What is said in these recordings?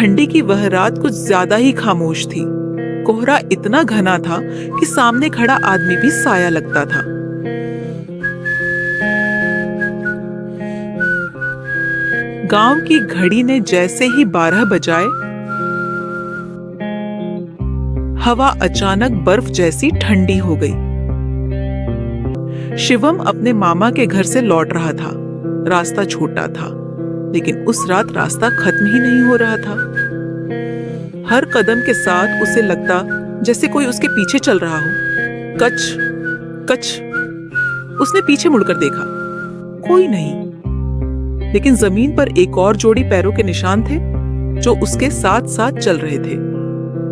ठंडी की वह रात कुछ ज्यादा ही खामोश थी। कोहरा इतना घना था कि सामने खड़ा आदमी भी साया लगता था। गांव की घड़ी ने जैसे ही 12 बजाए, हवा अचानक बर्फ जैसी ठंडी हो गई। शिवम अपने मामा के घर से लौट रहा था। रास्ता छोटा था, लेकिन उस रात रास्ता खत्म ही नहीं हो रहा था। हर कदम के साथ उसे लगता जैसे कोई उसके पीछे चल रहा हो। कच कच। उसने पीछे मुड़कर देखा, कोई नहीं। लेकिन जमीन पर एक और जोड़ी पैरों के निशान थे जो उसके साथ साथ चल रहे थे।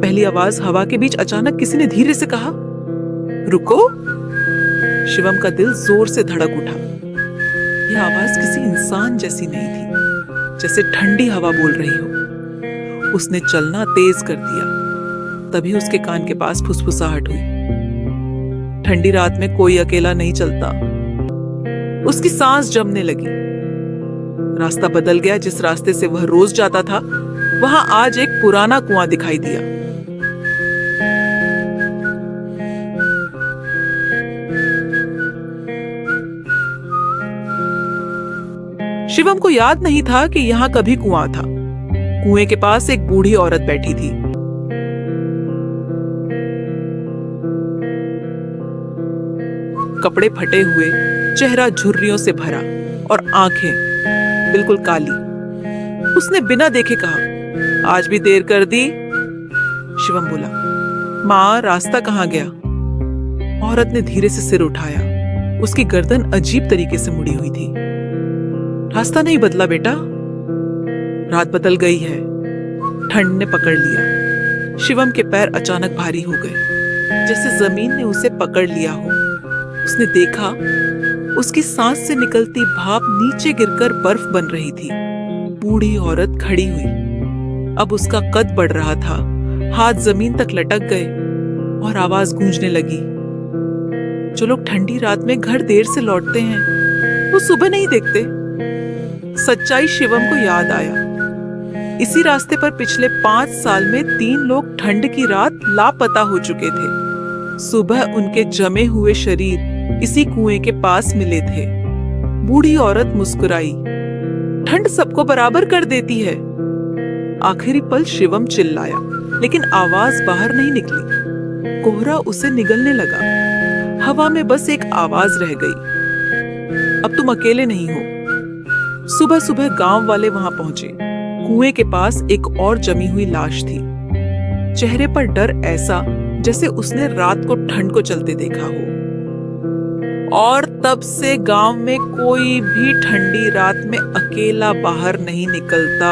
पहली आवाज हवा के बीच अचानक किसी ने धीरे से कहा, रुको। शिवम का दिल जोर से धड़क उठा। यह आवाज किसी इंसान जैसी नहीं थी, जैसे ठंडी हवा बोल रही हो। उसने चलना तेज कर दिया। तभी उसके कान के पास फुसफुसाहट हुई। ठंडी रात में कोई अकेला नहीं चलता। उसकी सांस जमने लगी। रास्ता बदल गया। जिस रास्ते से वह रोज जाता था, वहां आज एक पुराना कुआं दिखाई दिया। शिवम को याद नहीं था कि यहां कभी कुआं था। कुएं के पास एक बूढ़ी औरत बैठी थी। कपड़े फटे हुए, चेहरा झुर्रियों से भरा और आंखें बिल्कुल काली। उसने बिना देखे कहा, आज भी देर कर दी। शिवम बोला, माँ रास्ता कहाँ गया? औरत ने धीरे से सिर उठाया। उसकी गर्दन अजीब तरीके से मुड़ी हुई थी। रास्ता नहीं बदला बेटा, रात बदल गई है। ठंड ने पकड़ लिया। शिवम के पैर अचानक भारी हो गए, जैसे जमीन ने उसे पकड़ लिया हो। उसने देखा, उसकी सांस से निकलती भाप नीचे गिरकर बर्फ बन रही थी। बूढ़ी औरत खड़ी हुई। अब उसका कद बढ़ रहा था, हाथ जमीन तक लटक गए और आवाज गूंजने लगी। जो लोग ठंडी रात में घर देर से लौटते हैं, वो सुबह नहीं देखते। सच्चाई शिवम को याद आया। इसी रास्ते पर पिछले 5 साल में 3 लोग ठंड की रात लापता हो चुके थे। सुबह उनके जमे हुए शरीर इसी कुएं के पास मिले थे। बूढ़ी औरत मुस्कुराई, ठंड सबको बराबर कर देती है। आखिरी पल शिवम चिल्लाया, लेकिन आवाज बाहर नहीं निकली। कोहरा उसे निगलने लगा। हवा में बस एक आवाज रह गई, अब तुम अकेले नहीं हो। सुबह सुबह गांव वाले वहां पहुंचे। कुएं के पास एक और जमी हुई लाश थी। चेहरे पर डर ऐसा जैसे उसने रात को ठंड को चलते देखा हो। और तब से गांव में कोई भी ठंडी रात में अकेला बाहर नहीं निकलता।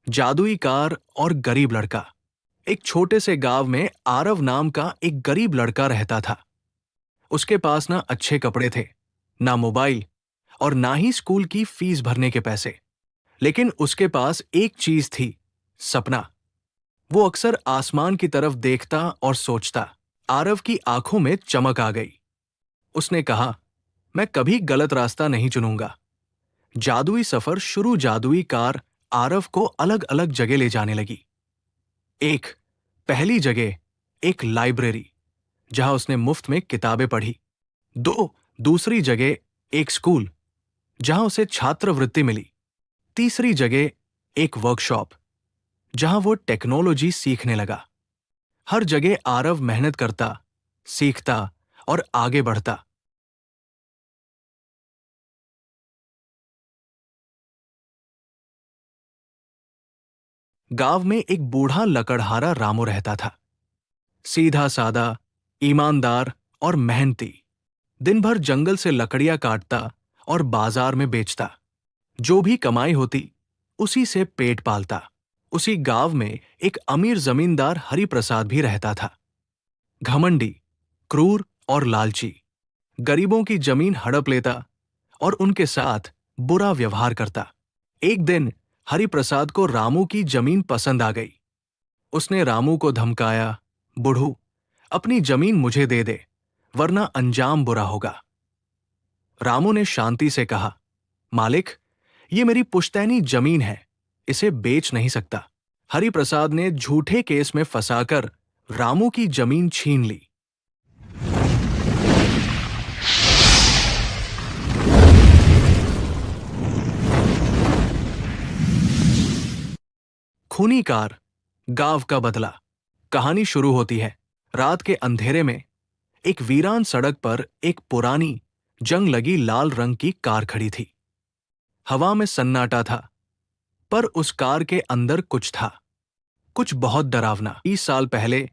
जादुई कार और गरीब लड़का। एक छोटे से गांव में आरव नाम का एक गरीब लड़का रहता था। उसके पास ना अच्छे कपड़े थे, ना मोबाइल और ना ही स्कूल की फीस भरने के पैसे। लेकिन उसके पास एक चीज थी, सपना। वो अक्सर आसमान की तरफ देखता और सोचता। आरव की आंखों में चमक आ गई। उसने कहा, मैं कभी गलत रास्ता नहीं चुनूंगा। जादुई सफर शुरू। जादुई कार आरव को अलग अलग जगह ले जाने लगी। एक, पहली जगह एक लाइब्रेरी, जहां उसने मुफ्त में किताबें पढ़ी। दो, दूसरी जगह एक स्कूल, जहां उसे छात्रवृत्ति मिली। तीसरी जगह एक वर्कशॉप, जहां वो टेक्नोलॉजी सीखने लगा। हर जगह आरव मेहनत करता, सीखता और आगे बढ़ता। गांव में एक बूढ़ा लकड़हारा रामू रहता था। सीधा सादा, ईमानदार और मेहनती। दिन भर जंगल से लकड़ियां काटता और बाजार में बेचता। जो भी कमाई होती उसी से पेट पालता। उसी गांव में एक अमीर जमींदार हरिप्रसाद भी रहता था। घमंडी, क्रूर और लालची। गरीबों की जमीन हड़प लेता और उनके साथ बुरा व्यवहार करता। एक दिन हरिप्रसाद को रामू की जमीन पसंद आ गई। उसने रामू को धमकाया, बुढ़ू, अपनी जमीन मुझे दे दे, वरना अंजाम बुरा होगा। रामू ने शांति से कहा, मालिक, ये मेरी पुश्तैनी जमीन है, इसे बेच नहीं सकता। हरिप्रसाद ने झूठे केस में फंसाकर रामू की जमीन छीन ली। खूनी कार, गांव का बदला। कहानी शुरू होती है रात के अंधेरे में। एक वीरान सड़क पर एक पुरानी, जंग लगी लाल रंग की कार खड़ी थी। हवा में सन्नाटा था, पर उस कार के अंदर कुछ था, कुछ बहुत डरावना। 20 साल पहले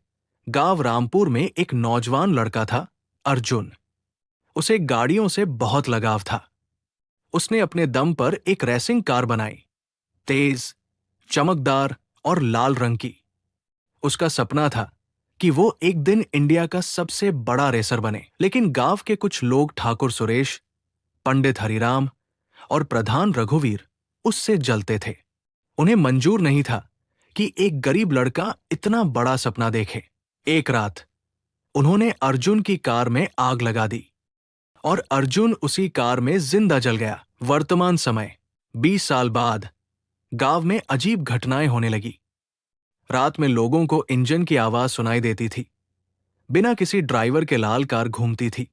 गांव रामपुर में एक नौजवान लड़का था, अर्जुन। उसे गाड़ियों से बहुत लगाव था। उसने अपने दम पर एक रेसिंग कार बनाई, तेज, चमकदार और लाल रंग की। उसका सपना था कि वो एक दिन इंडिया का सबसे बड़ा रेसर बने। लेकिन गांव के कुछ लोग, ठाकुर सुरेश, पंडित हरिराम और प्रधान रघुवीर, उससे जलते थे। उन्हें मंजूर नहीं था कि एक गरीब लड़का इतना बड़ा सपना देखे। एक रात उन्होंने अर्जुन की कार में आग लगा दी और अर्जुन उसी कार में जिंदा जल गया। वर्तमान समय 20 साल बाद गांव में अजीब घटनाएं होने लगी। रात में लोगों को इंजन की आवाज सुनाई देती थी। बिना किसी ड्राइवर के लाल कार घूमती थी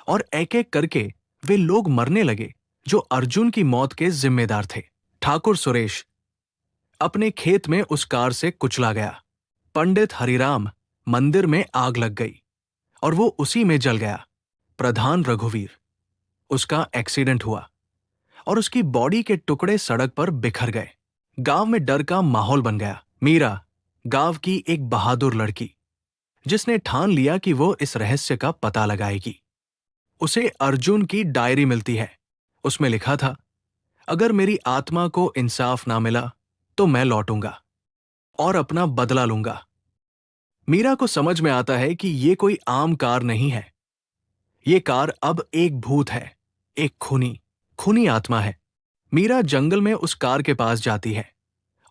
और एक एक करके वे लोग मरने लगे जो अर्जुन की मौत के जिम्मेदार थे। ठाकुर सुरेश अपने खेत में उस कार से कुचला गया। पंडित हरिराम मंदिर में आग लग गई और वो उसी में जल गया। प्रधान रघुवीर, उसका एक्सीडेंट हुआ और उसकी बॉडी के टुकड़े सड़क पर बिखर गए। गांव में डर का माहौल बन गया। मीरा, गांव की एक बहादुर लड़की, जिसने ठान लिया कि वो इस रहस्य का पता लगाएगी। उसे अर्जुन की डायरी मिलती है। उसमें लिखा था, अगर मेरी आत्मा को इंसाफ ना मिला तो मैं लौटूंगा और अपना बदला लूंगा। मीरा को समझ में आता है कि ये कोई आम कार नहीं है। ये कार अब एक भूत है, एक खूनी आत्मा है। मीरा जंगल में उस कार के पास जाती है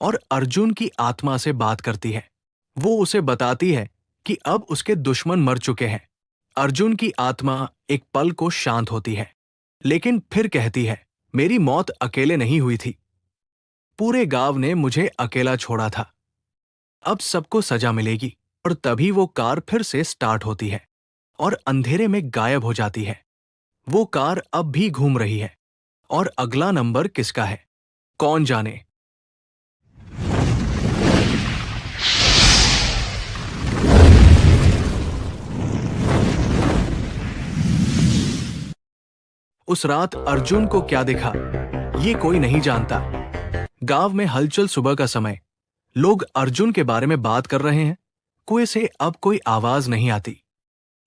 और अर्जुन की आत्मा से बात करती है। वो उसे बताती है कि अब उसके दुश्मन मर चुके हैं। अर्जुन की आत्मा एक पल को शांत होती है, लेकिन फिर कहती है, मेरी मौत अकेले नहीं हुई थी। पूरे गांव ने मुझे अकेला छोड़ा था। अब सबको सजा मिलेगी। और तभी वो कार फिर से स्टार्ट होती है और अंधेरे में गायब हो जाती है। वो कार अब भी घूम रही है और अगला नंबर किसका है, कौन जाने। उस रात अर्जुन को क्या दिखा, ये कोई नहीं जानता। गांव में हलचल। सुबह का समय। लोग अर्जुन के बारे में बात कर रहे हैं। कुएं से अब कोई आवाज नहीं आती।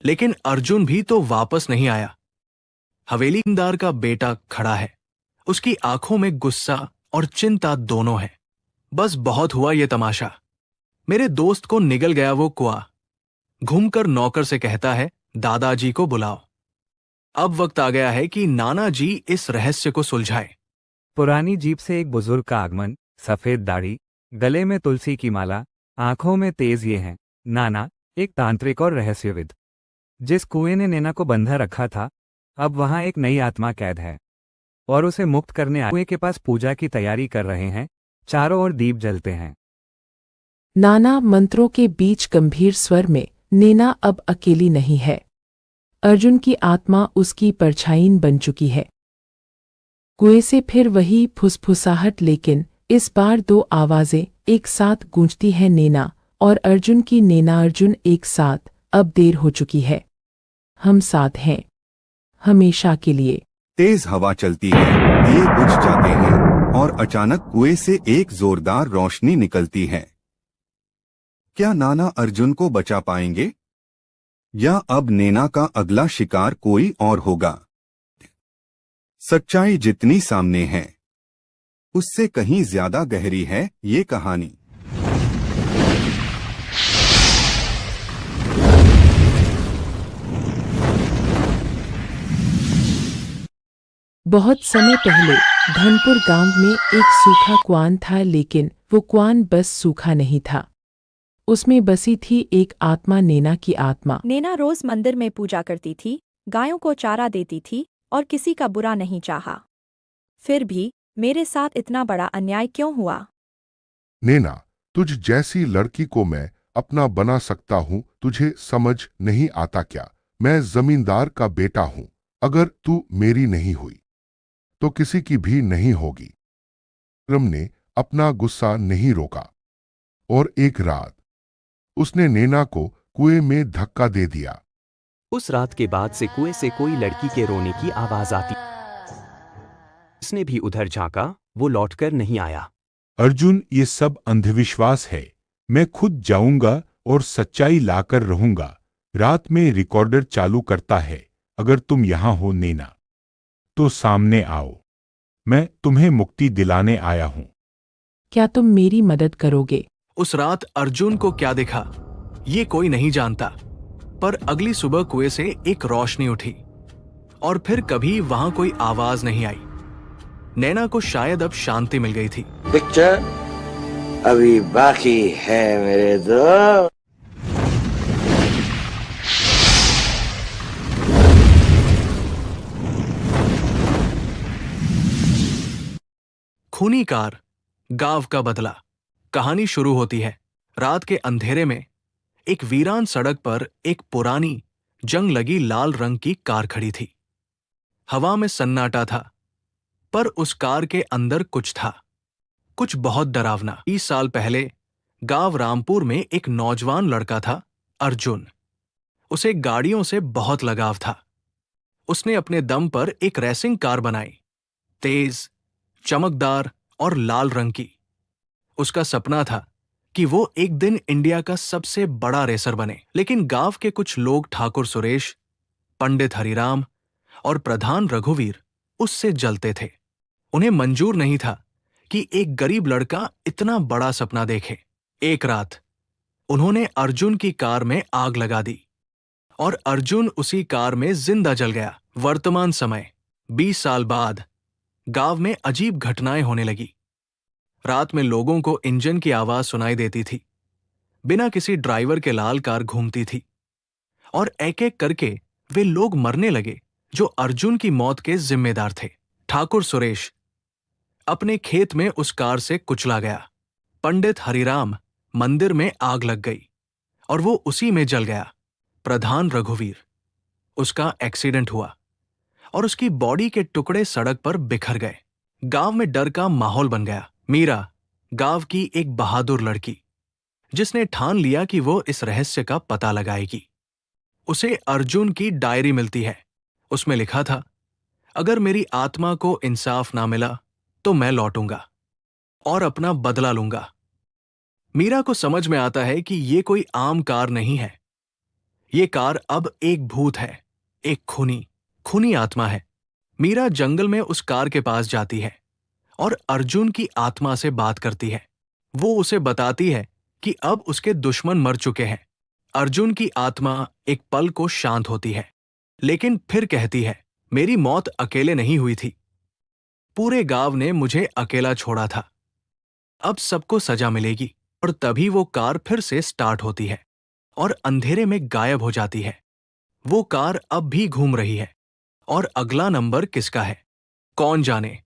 लेकिन अर्जुन भी तो वापस नहीं आया। हवेलीदार का बेटा खड़ा है। उसकी आंखों में गुस्सा और चिंता दोनों है। बस बहुत हुआ ये तमाशा। मेरे दोस्त को निगल गया वो कुआं। घूमकर नौकर से कहता है, दादाजी को बुलाओ। अब वक्त आ गया है कि नाना जी इस रहस्य को सुलझाए। पुरानी जीप से एक बुजुर्ग का आगमन, सफेद दाढ़ी, गले में तुलसी की माला, आंखों में तेज ये हैं, नाना, एक तांत्रिक और रहस्यविद। जिस कुएं ने नैना को बंधा रखा था, अब वहां एक नई आत्मा कैद है और उसे मुक्त करने कुएं के पास पूजा की तैयारी कर रहे हैं। चारों ओर दीप जलते हैं। नाना मंत्रों के बीच गंभीर स्वर में, नैना अब अकेली नहीं है। अर्जुन की आत्मा उसकी परछाई बन चुकी है। कुएं से फिर वही फुसफुसाहट, लेकिन इस बार दो आवाजें एक साथ गूंजती हैं, नैना और अर्जुन की। नैना, अर्जुन एक साथ। अब देर हो चुकी है। हम साथ हैं, हमेशा के लिए। तेज हवा चलती है, दिए बुझ जाते हैं और अचानक कुएं से एक जोरदार रोशनी निकलती है। क्या नाना अर्जुन को बचा पाएंगे या अब नैना का अगला शिकार कोई और होगा? सच्चाई जितनी सामने है, उससे कहीं ज्यादा गहरी है ये कहानी। बहुत समय पहले धनपुर गांव में एक सूखा कुआं था, लेकिन वो कुआं बस सूखा नहीं था। उसमें बसी थी एक आत्मा, नैना की आत्मा। नैना रोज मंदिर में पूजा करती थी, गायों को चारा देती थी और किसी का बुरा नहीं चाहा। फिर भी मेरे साथ इतना बड़ा अन्याय क्यों हुआ? नैना, तुझ जैसी लड़की को मैं अपना बना सकता हूँ, तुझे समझ नहीं आता क्या? मैं जमींदार का बेटा हूँ। अगर तू मेरी नहीं हुई तो किसी की भी नहीं होगी। विक्रम ने अपना गुस्सा नहीं रोका और एक रात उसने नैना को कुएं में धक्का दे दिया। उस रात के बाद से कुएं से कोई लड़की के रोने की आवाज आती। उसने भी उधर झांका, वो लौटकर नहीं आया। अर्जुन, ये सब अंधविश्वास है। मैं खुद जाऊंगा और सच्चाई लाकर रहूंगा। रात में रिकॉर्डर चालू करता है। अगर तुम यहां हो नैना, तो सामने आओ। मैं तुम्हें मुक्ति दिलाने आया हूं। क्या तुम मेरी मदद करोगे? उस रात अर्जुन को क्या दिखा ये कोई नहीं जानता, पर अगली सुबह कुएं से एक रोशनी उठी और फिर कभी वहां कोई आवाज नहीं आई। नैना को शायद अब शांति मिल गई थी। पिक्चर अभी बाकी है मेरे दोस्त। खूनी कार, गांव का बदला। कहानी शुरू होती है रात के अंधेरे में। एक वीरान सड़क पर एक पुरानी जंग लगी लाल रंग की कार खड़ी थी। हवा में सन्नाटा था, पर उस कार के अंदर कुछ था, कुछ बहुत डरावना। 20 साल पहले गांव रामपुर में एक नौजवान लड़का था, अर्जुन। उसे गाड़ियों से बहुत लगाव था। उसने अपने दम पर एक रेसिंग कार बनाई, तेज, चमकदार और लाल रंग की। उसका सपना था कि वो एक दिन इंडिया का सबसे बड़ा रेसर बने। लेकिन गांव के कुछ लोग, ठाकुर सुरेश, पंडित हरिराम और प्रधान रघुवीर, उससे जलते थे। उन्हें मंजूर नहीं था कि एक गरीब लड़का इतना बड़ा सपना देखे। एक रात उन्होंने अर्जुन की कार में आग लगा दी और अर्जुन उसी कार में जिंदा जल गया। वर्तमान समय 20 साल बाद गांव में अजीब घटनाएं होने लगी। रात में लोगों को इंजन की आवाज सुनाई देती थी। बिना किसी ड्राइवर के लाल कार घूमती थी और एक एक करके वे लोग मरने लगे जो अर्जुन की मौत के जिम्मेदार थे। ठाकुर सुरेश अपने खेत में उस कार से कुचला गया। पंडित हरिराम मंदिर में आग लग गई और वो उसी में जल गया। प्रधान रघुवीर, उसका एक्सीडेंट हुआ और उसकी बॉडी के टुकड़े सड़क पर बिखर गए। गांव में डर का माहौल बन गया। मीरा, गांव की एक बहादुर लड़की, जिसने ठान लिया कि वो इस रहस्य का पता लगाएगी। उसे अर्जुन की डायरी मिलती है। उसमें लिखा था, अगर मेरी आत्मा को इंसाफ ना मिला तो मैं लौटूंगा और अपना बदला लूंगा। मीरा को समझ में आता है कि ये कोई आम कार नहीं है। ये कार अब एक भूत है, एक खूनी आत्मा है। मीरा जंगल में उस कार के पास जाती है और अर्जुन की आत्मा से बात करती है। वो उसे बताती है कि अब उसके दुश्मन मर चुके हैं। अर्जुन की आत्मा एक पल को शांत होती है, लेकिन फिर कहती है, मेरी मौत अकेले नहीं हुई थी। पूरे गांव ने मुझे अकेला छोड़ा था। अब सबको सजा मिलेगी। और तभी वो कार फिर से स्टार्ट होती है और अंधेरे में गायब हो जाती है। वो कार अब भी घूम रही है और अगला नंबर किसका है, कौन जाने।